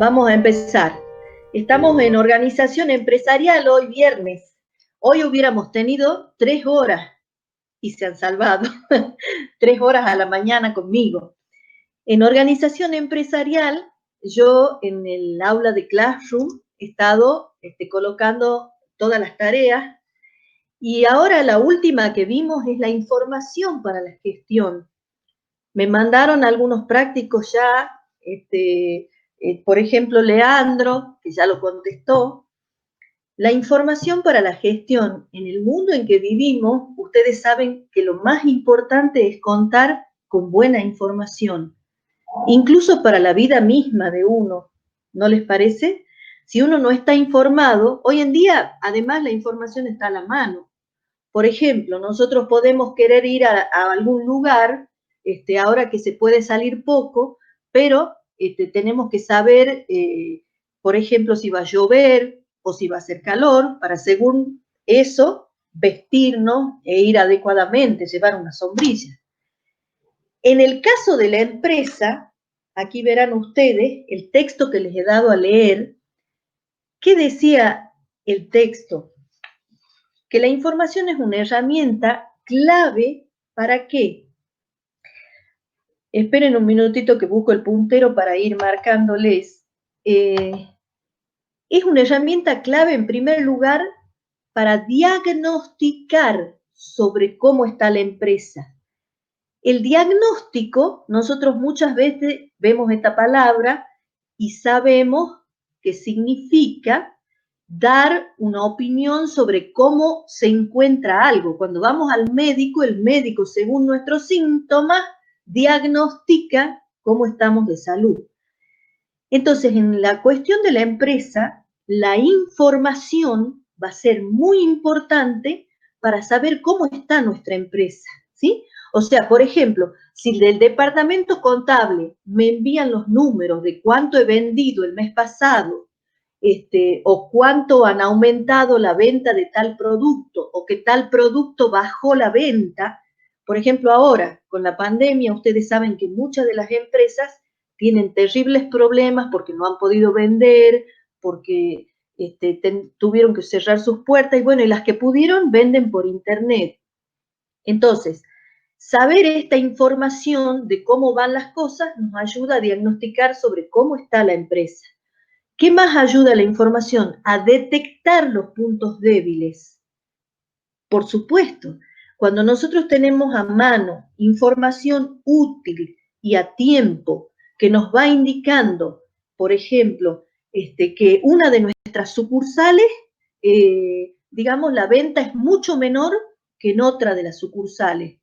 Vamos a empezar. Estamos en organización empresarial hoy viernes. Hoy hubiéramos tenido 3 horas y se han salvado. 3 horas a la mañana conmigo. En organización empresarial, yo en el aula de Classroom he estado colocando todas las tareas y ahora la última que vimos es la información para la gestión. Me mandaron algunos prácticos ya, por ejemplo, Leandro, que ya lo contestó. La información para la gestión. En el mundo en que vivimos, ustedes saben que lo más importante es contar con buena información, incluso para la vida misma de uno, ¿no les parece? Si uno no está informado, hoy en día, además, la información está a la mano. Por ejemplo, nosotros podemos querer ir a algún lugar, ahora que se puede salir poco, pero tenemos que saber, por ejemplo, si va a llover o si va a hacer calor, para según eso vestirnos e ir adecuadamente, llevar una sombrilla. En el caso de la empresa, aquí verán ustedes el texto que les he dado a leer. ¿Qué decía el texto? Que la información es una herramienta clave. ¿Para qué? Esperen un minutito que busco el puntero para ir marcándoles. Es una herramienta clave, en primer lugar, para diagnosticar sobre cómo está la empresa. El diagnóstico, nosotros muchas veces vemos esta palabra y sabemos que significa dar una opinión sobre cómo se encuentra algo. Cuando vamos al médico, el médico, según nuestros síntomas, diagnostica cómo estamos de salud. Entonces, en la cuestión de la empresa, la información va a ser muy importante para saber cómo está nuestra empresa, ¿sí? O sea, por ejemplo, si del departamento contable me envían los números de cuánto he vendido el mes pasado, o cuánto han aumentado la venta de tal producto, o que tal producto bajó la venta. Por ejemplo, ahora, con la pandemia, ustedes saben que muchas de las empresas tienen terribles problemas porque no han podido vender, porque tuvieron que cerrar sus puertas, y bueno, y las que pudieron venden por internet. Entonces, saber esta información de cómo van las cosas nos ayuda a diagnosticar sobre cómo está la empresa. ¿Qué más ayuda la información? A detectar los puntos débiles. Por supuesto, cuando nosotros tenemos a mano información útil y a tiempo que nos va indicando, por ejemplo, que una de nuestras sucursales, digamos, la venta es mucho menor que en otra de las sucursales.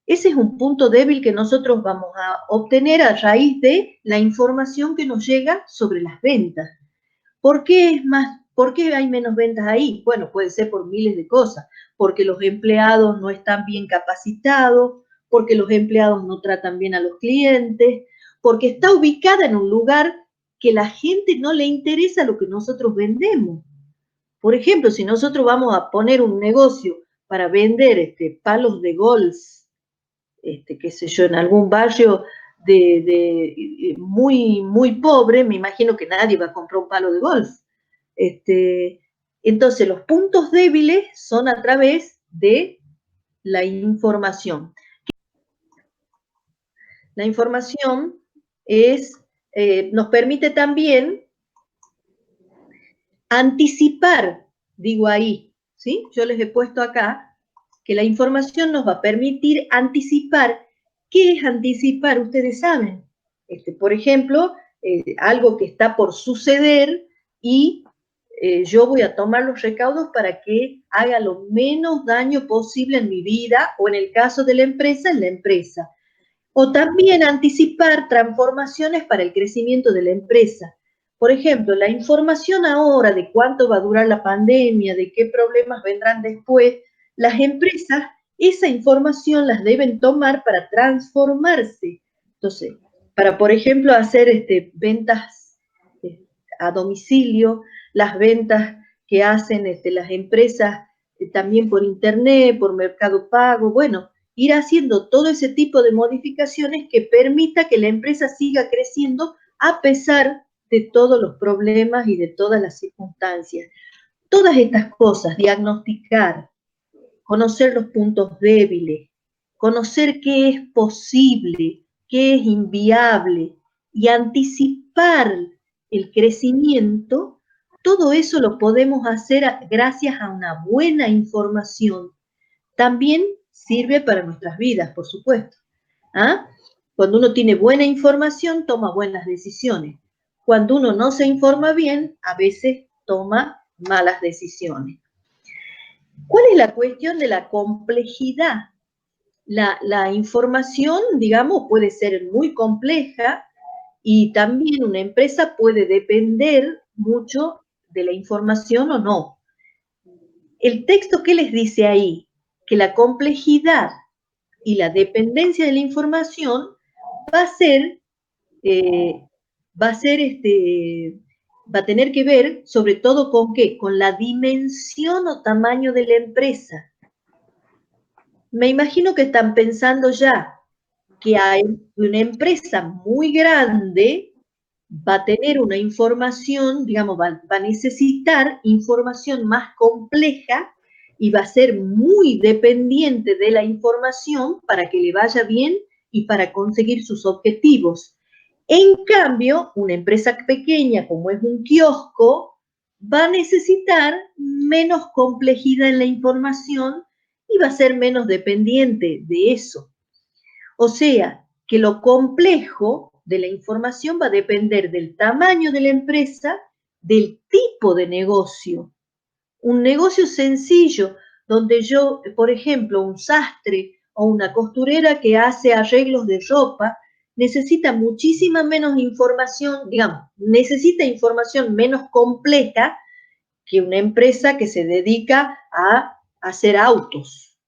Ese es un punto débil que nosotros vamos a obtener a raíz de la información que nos llega sobre las ventas. ¿Por qué hay menos ventas ahí? Bueno, puede ser por miles de cosas, porque los empleados no están bien capacitados, porque los empleados no tratan bien a los clientes, porque está ubicada en un lugar que la gente no le interesa lo que nosotros vendemos. Por ejemplo, si nosotros vamos a poner un negocio para vender palos de golf, qué sé yo, en algún barrio muy, muy pobre, me imagino que nadie va a comprar un palo de golf. Entonces, los puntos débiles son a través de la información. La información nos permite también anticipar, digo ahí, ¿sí? Yo les he puesto acá que la información nos va a permitir anticipar. ¿Qué es anticipar? Ustedes saben. Por ejemplo, algo que está por suceder y yo voy a tomar los recaudos para que haga lo menos daño posible en mi vida, o en el caso de la empresa, en la empresa. O también anticipar transformaciones para el crecimiento de la empresa. Por ejemplo, la información ahora de cuánto va a durar la pandemia, de qué problemas vendrán después, las empresas esa información las deben tomar para transformarse. Entonces, para, por ejemplo, hacer ventas a domicilio, las ventas que hacen las empresas también por internet, por Mercado Pago, bueno, ir haciendo todo ese tipo de modificaciones que permita que la empresa siga creciendo a pesar de todos los problemas y de todas las circunstancias. Todas estas cosas, diagnosticar, conocer los puntos débiles, conocer qué es posible, qué es inviable y anticipar el crecimiento, todo eso lo podemos hacer gracias a una buena información. También sirve para nuestras vidas, por supuesto. ¿Ah? Cuando uno tiene buena información, toma buenas decisiones. Cuando uno no se informa bien, a veces toma malas decisiones. ¿Cuál es la cuestión de la complejidad? La información, digamos, puede ser muy compleja y también una empresa puede depender mucho de la información o no. El texto, ¿qué les dice ahí? Que la complejidad y la dependencia de la información va a ser, va a tener que ver sobre todo con qué, con la dimensión o tamaño de la empresa. Me imagino que están pensando ya que hay una empresa muy grande va a tener una información, digamos, va a necesitar información más compleja y va a ser muy dependiente de la información para que le vaya bien y para conseguir sus objetivos. En cambio, una empresa pequeña como es un kiosco va a necesitar menos complejidad en la información y va a ser menos dependiente de eso. O sea, que lo complejo de la información va a depender del tamaño de la empresa, del tipo de negocio. Un negocio sencillo, donde yo, por ejemplo, un sastre o una costurera que hace arreglos de ropa, necesita muchísima menos información, digamos, necesita información menos compleja que una empresa que se dedica a hacer autos.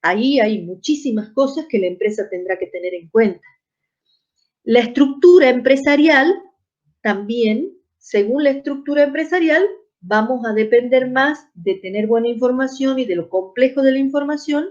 Ahí hay muchísimas cosas que la empresa tendrá que tener en cuenta. La estructura empresarial también, según la estructura empresarial, vamos a depender más de tener buena información y de lo complejo de la información,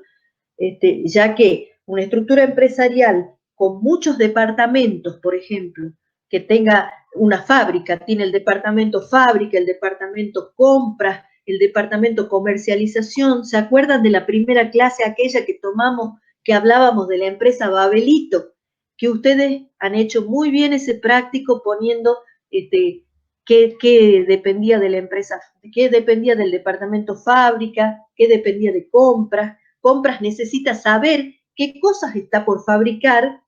ya que una estructura empresarial con muchos departamentos, por ejemplo, que tenga una fábrica, tiene el departamento fábrica, el departamento compras, el departamento comercialización. ¿Se acuerdan de la primera clase aquella que tomamos, que hablábamos de la empresa Babelito? Que ustedes han hecho muy bien ese práctico poniendo qué dependía de la empresa, qué dependía del departamento fábrica, qué dependía de compras. Compras necesita saber qué cosas está por fabricar,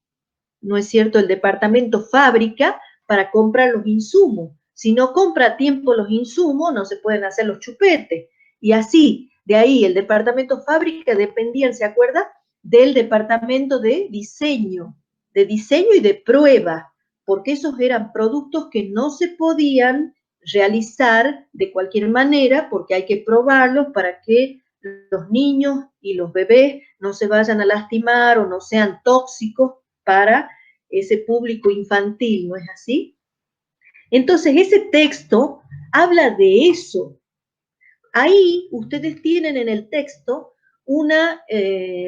¿no es cierto? El departamento fábrica para comprar los insumos. Si no compra a tiempo los insumos, no se pueden hacer los chupetes. Y así, de ahí el departamento fábrica dependía, ¿se acuerda? Del departamento de diseño y de prueba, porque esos eran productos que no se podían realizar de cualquier manera, porque hay que probarlos para que los niños y los bebés no se vayan a lastimar o no sean tóxicos para ese público infantil, ¿no es así? Entonces, ese texto habla de eso. Ahí ustedes tienen en el texto una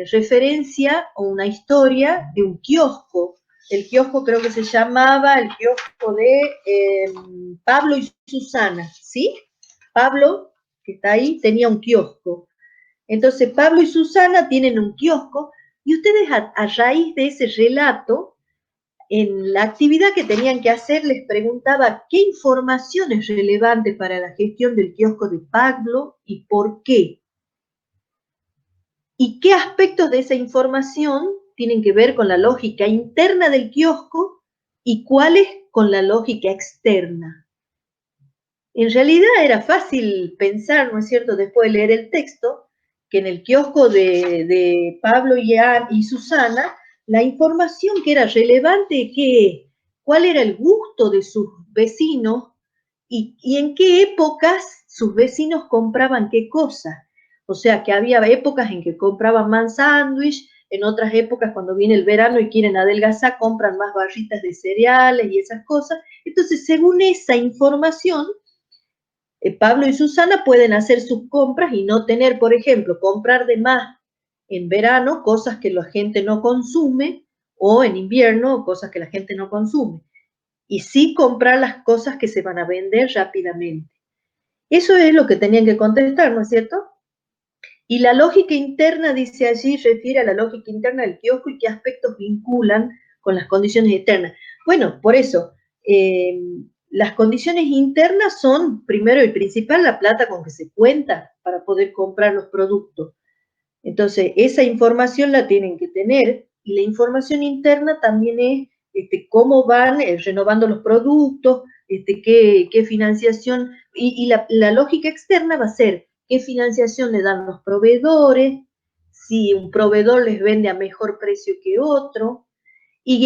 referencia o una historia de un kiosco. El kiosco creo que se llamaba el kiosco de Pablo y Susana, ¿sí? Pablo, que está ahí, tenía un kiosco. Entonces, Pablo y Susana tienen un kiosco y ustedes a raíz de ese relato, en la actividad que tenían que hacer, les preguntaba qué información es relevante para la gestión del kiosco de Pablo y por qué. Y qué aspectos de esa información tienen que ver con la lógica interna del kiosco y cuáles con la lógica externa. En realidad era fácil pensar, ¿no es cierto?, después de leer el texto, que en el kiosco de Pablo y Susana, la información que era relevante, cuál era el gusto de sus vecinos y en qué épocas sus vecinos compraban qué cosas. O sea, que había épocas en que compraban más sándwich, en otras épocas cuando viene el verano y quieren adelgazar, compran más barritas de cereales y esas cosas. Entonces, según esa información, Pablo y Susana pueden hacer sus compras y no tener, por ejemplo, comprar de más en verano cosas que la gente no consume o en invierno cosas que la gente no consume. y sí comprar las cosas que se van a vender rápidamente. Eso es lo que tenían que contestar, ¿no es cierto? Y la lógica interna, dice allí, refiere a la lógica interna del kiosco y qué aspectos vinculan con las condiciones externas. Bueno, por eso, las condiciones internas son, primero y principal, la plata con que se cuenta para poder comprar los productos. Entonces, esa información la tienen que tener, y la información interna también es cómo van renovando los productos, qué financiación, y la lógica externa va a ser qué financiación le dan los proveedores, si un proveedor les vende a mejor precio que otro, y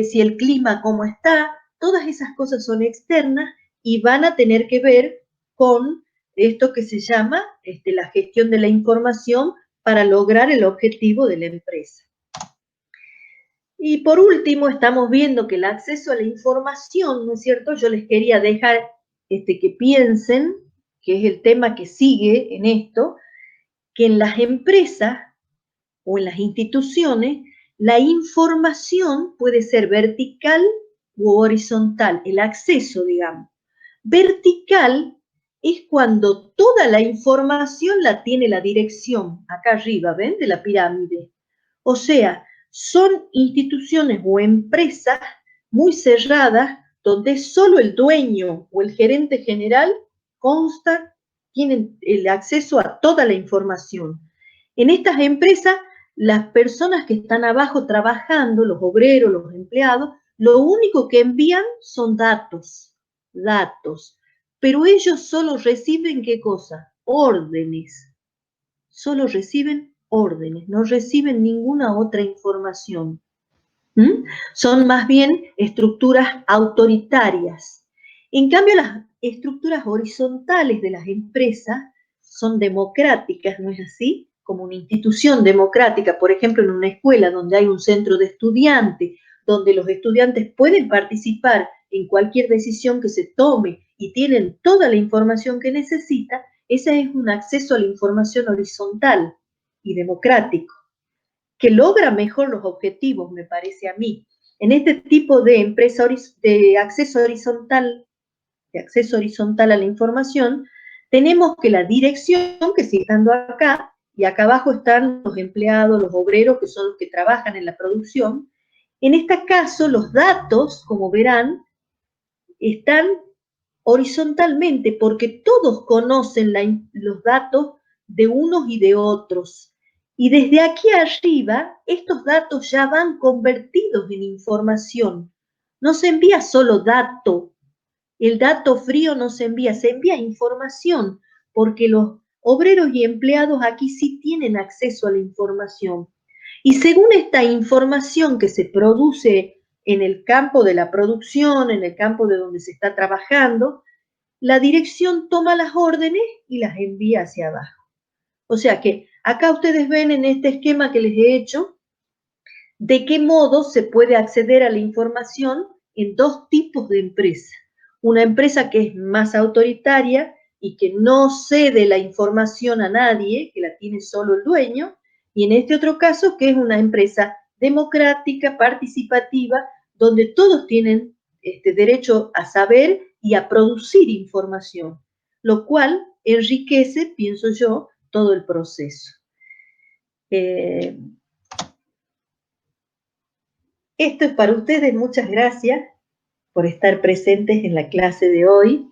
si el clima cómo está. Todas esas cosas son externas y van a tener que ver con esto que se llama la gestión de la información para lograr el objetivo de la empresa. Y por último, estamos viendo que el acceso a la información, ¿no es cierto? Yo les quería dejar que piensen, que es el tema que sigue en esto, que en las empresas o en las instituciones, la información puede ser vertical u horizontal, el acceso, digamos. Vertical es cuando toda la información la tiene la dirección, acá arriba, ¿ven? De la pirámide. O sea, son instituciones o empresas muy cerradas donde solo el dueño o el gerente general tienen el acceso a toda la información. En estas empresas, las personas que están abajo trabajando, los obreros, los empleados, lo único que envían son datos, pero ellos solo reciben ¿qué cosa? Órdenes, solo reciben órdenes, no reciben ninguna otra información. Son más bien estructuras autoritarias. En cambio, las estructuras horizontales de las empresas son democráticas, ¿no es así? Como una institución democrática, por ejemplo, en una escuela donde hay un centro de estudiantes, donde los estudiantes pueden participar en cualquier decisión que se tome y tienen toda la información que necesitan. Ese es un acceso a la información horizontal y democrático, que logra mejor los objetivos, me parece a mí. En este tipo de empresa de acceso horizontal a la información, tenemos que la dirección, que sigue estando acá, y acá abajo están los empleados, los obreros, que son los que trabajan en la producción. En este caso, los datos, como verán, están horizontalmente, porque todos conocen los datos de unos y de otros. Y desde aquí arriba, estos datos ya van convertidos en información. No se envía solo dato. El dato frío no se envía información, porque los obreros y empleados aquí sí tienen acceso a la información. Y según esta información que se produce en el campo de la producción, en el campo de donde se está trabajando, la dirección toma las órdenes y las envía hacia abajo. O sea que acá ustedes ven en este esquema que les he hecho de qué modo se puede acceder a la información en dos tipos de empresas. Una empresa que es más autoritaria y que no cede la información a nadie, que la tiene solo el dueño, y en este otro caso que es una empresa democrática, participativa, donde todos tienen derecho a saber y a producir información, lo cual enriquece, pienso yo, todo el proceso. Esto es para ustedes. Muchas gracias por estar presentes en la clase de hoy.